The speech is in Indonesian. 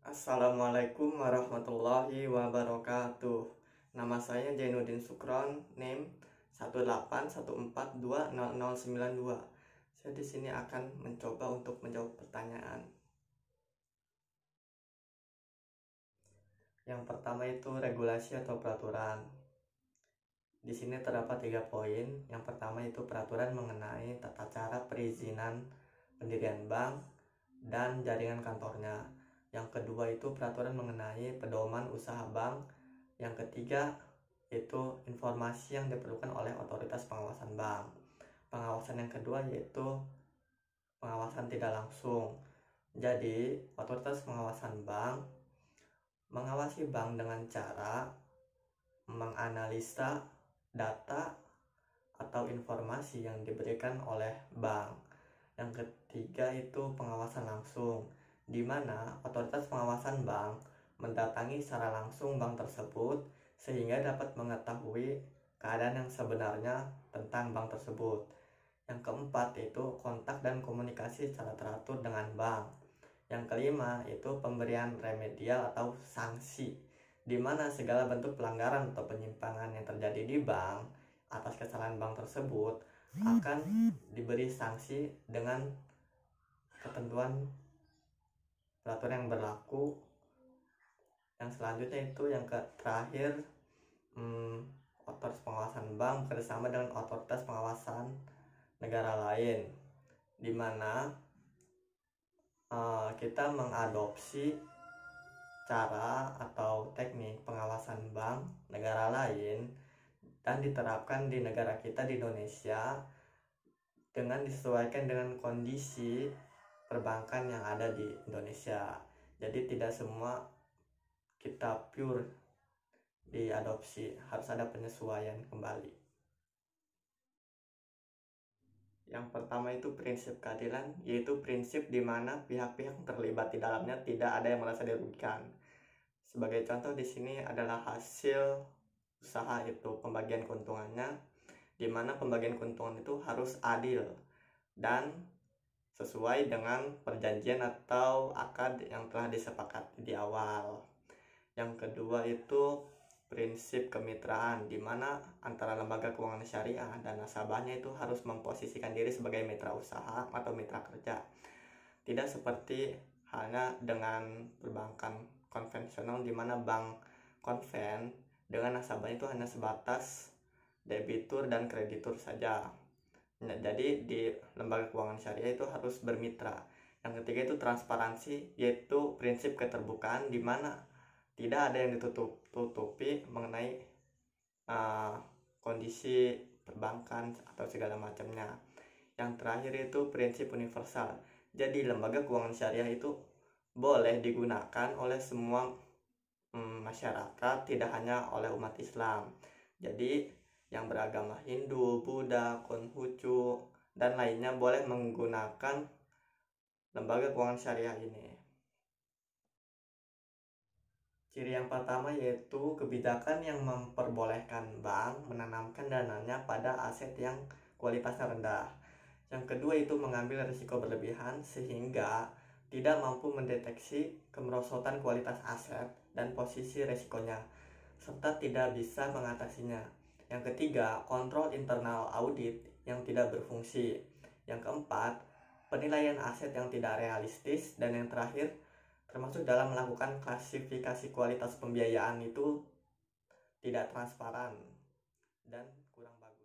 Assalamualaikum warahmatullahi wabarakatuh. Nama saya Jainuddin Sukron, NIM 181420092. Saya di sini akan mencoba untuk menjawab pertanyaan. Yang pertama itu regulasi atau peraturan. Di sini terdapat 3 poin. Yang pertama itu peraturan mengenai tata cara perizinan pendirian bank dan jaringan kantornya. Yang kedua itu peraturan mengenai pedoman usaha bank. Yang ketiga itu informasi yang diperlukan oleh otoritas pengawasan bank. Pengawasan yang kedua yaitu pengawasan tidak langsung. Jadi otoritas pengawasan bank mengawasi bank dengan cara menganalisa data atau informasi yang diberikan oleh bank. Yang ketiga itu pengawasan langsung, di mana otoritas pengawasan bank mendatangi secara langsung bank tersebut sehingga dapat mengetahui keadaan yang sebenarnya tentang bank tersebut. Yang keempat itu kontak dan komunikasi secara teratur dengan bank. Yang kelima itu pemberian remedial atau sanksi, di mana segala bentuk pelanggaran atau penyimpangan yang terjadi di bank atas kesalahan bank tersebut akan diberi sanksi dengan ketentuan peraturan yang berlaku. Yang selanjutnya itu yang terakhir, otoritas pengawasan bank bekerjasama dengan otoritas pengawasan negara lain, di mana kita mengadopsi cara atau teknik pengawasan bank negara lain dan diterapkan di negara kita di Indonesia dengan disesuaikan dengan kondisi perbankan yang ada di Indonesia. Jadi tidak semua kita pure diadopsi, harus ada penyesuaian kembali. Yang pertama itu prinsip keadilan, yaitu prinsip di mana pihak-pihak yang terlibat di dalamnya tidak ada yang merasa dirugikan. Sebagai contoh di sini adalah hasil usaha itu pembagian keuntungannya, di mana pembagian keuntungan itu harus adil dan sesuai dengan perjanjian atau akad yang telah disepakati di awal. Yang kedua itu prinsip kemitraan, di mana antara lembaga keuangan syariah dan nasabahnya itu harus memposisikan diri sebagai mitra usaha atau mitra kerja. Tidak seperti halnya dengan perbankan konvensional, di mana bank konven dengan nasabahnya itu hanya sebatas debitur dan kreditur saja. Nah, jadi di lembaga keuangan syariah itu harus bermitra. Yang ketiga itu transparansi, yaitu prinsip keterbukaan, di mana tidak ada yang ditutupi mengenai kondisi perbankan atau segala macamnya. Yang terakhir itu prinsip universal. Jadi lembaga keuangan syariah itu boleh digunakan oleh semua masyarakat, tidak hanya oleh umat Islam. Jadi yang beragama Hindu, Buddha, Konghucu, dan lainnya boleh menggunakan lembaga keuangan syariah ini. Ciri yang pertama yaitu kebijakan yang memperbolehkan bank menanamkan dananya pada aset yang kualitasnya rendah. Yang kedua itu mengambil risiko berlebihan sehingga tidak mampu mendeteksi kemerosotan kualitas aset dan posisi risikonya, serta tidak bisa mengatasinya. Yang ketiga, kontrol internal audit yang tidak berfungsi. Yang keempat, penilaian aset yang tidak realistis. Dan yang terakhir, termasuk dalam melakukan klasifikasi kualitas pembiayaan itu tidak transparan dan kurang bagus.